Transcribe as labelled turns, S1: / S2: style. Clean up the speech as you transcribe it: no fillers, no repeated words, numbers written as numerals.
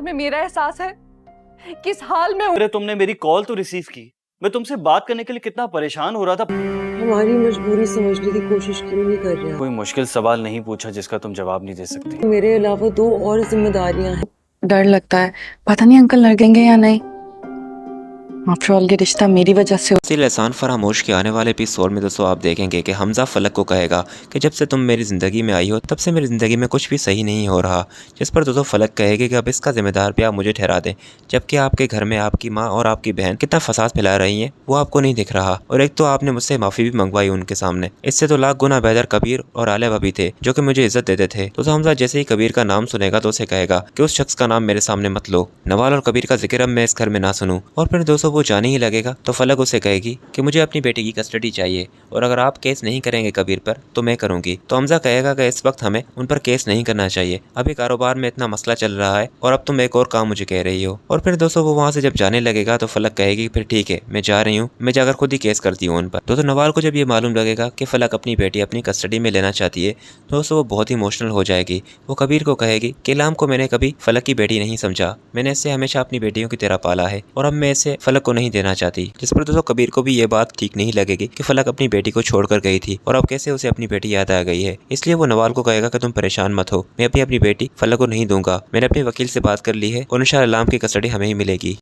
S1: तुम्हें मेरा एहसास है किस हाल में हूँ।
S2: अरे तुमने मेरी कॉल तो रिसीव की। मैं तुमसे बात करने के लिए कितना परेशान हो रहा था।
S3: हमारी मजबूरी समझने की कोशिश क्यों नहीं कर रहा?
S2: कोई मुश्किल सवाल नहीं पूछा जिसका तुम जवाब नहीं दे सकती।
S3: मेरे अलावा 2 और जिम्मेदारियां हैं।
S1: डर लगता है, पता नहीं अंकल लगेंगे या नहीं। आफ्टर ऑल ये रिश्ता मेरी वजह से।
S4: सिल एहसान फरामोश के आने वाले एपिसोड में दोस्तों आप देखेंगे कि हमजा फलक को कहेगा कि जब से तुम मेरी ज़िंदगी में आई हो तब से मेरी ज़िंदगी में कुछ भी सही नहीं हो रहा। जिस पर दोस्तों फलक कहेगी कि अब इसका जिम्मेदार भी आप मुझे ठहरा दें, जबकि आपके घर में आपकी माँ और आपकी बहन कितना फसाद फैला रही हैं वो आपको नहीं दिख रहा। और एक तो आपने मुझसे माफ़ी भी मंगवाई उनके सामने। इससे तो लाख गुना बेहतर कबीर और आलिया भाभी थे जो कि मुझे इज्जत देते थे। दोस्तों हमजा जैसे ही कबीर का नाम सुनेगा तो उसे कहेगा कि उस शख्स का नाम मेरे सामने मत लो। नवाल और कबीर का जिक्र अब मैं इस घर में ना सुनूं। और फिर दोस्तों वो जाने ही लगेगा तो फलक उसे कहेगी कि मुझे अपनी बेटी की कस्टडी चाहिए और अगर आप केस नहीं करेंगे कबीर पर तो मैं करूंगी। तो हमजा कहेगा कि इस वक्त हमें उन पर केस नहीं करना चाहिए, अभी कारोबार में इतना मसला चल रहा है और अब तुम एक और काम मुझे कह रही हो। और फिर दोस्तों वो वहाँ से जब जाने लगेगा तो फलक कहेगी फिर ठीक है मैं जा रही हूँ, मैं जाकर खुद ही केस करती हूँ उन पर। दोस्तों नवाल को जब ये मालूम लगेगा कि फलक अपनी बेटी अपनी कस्टडी में लेना चाहती है तो दोस्तों वो बहुत ही इमोशनल हो जाएगी। वो कबीर को कहेगी कि इलाम को मैंने कभी फलक की बेटी नहीं समझा, मैंने इसे हमेशा अपनी बेटियों की तरह पाला है और अब मैं इसे फलक को नहीं देना चाहती। जिस पर दोस्तों कबीर को भी ये बात ठीक नहीं लगेगी कि फलक अपनी बेटी को छोड़कर गई थी और अब कैसे उसे अपनी बेटी याद आ गई है। इसलिए वो नवाल को कहेगा कि तुम परेशान मत हो, मैं अपनी बेटी फलक को नहीं दूंगा, मैंने अपने वकील से बात कर ली है और इंशाअल्लाह इलाम की कस्टडी हमें ही मिलेगी।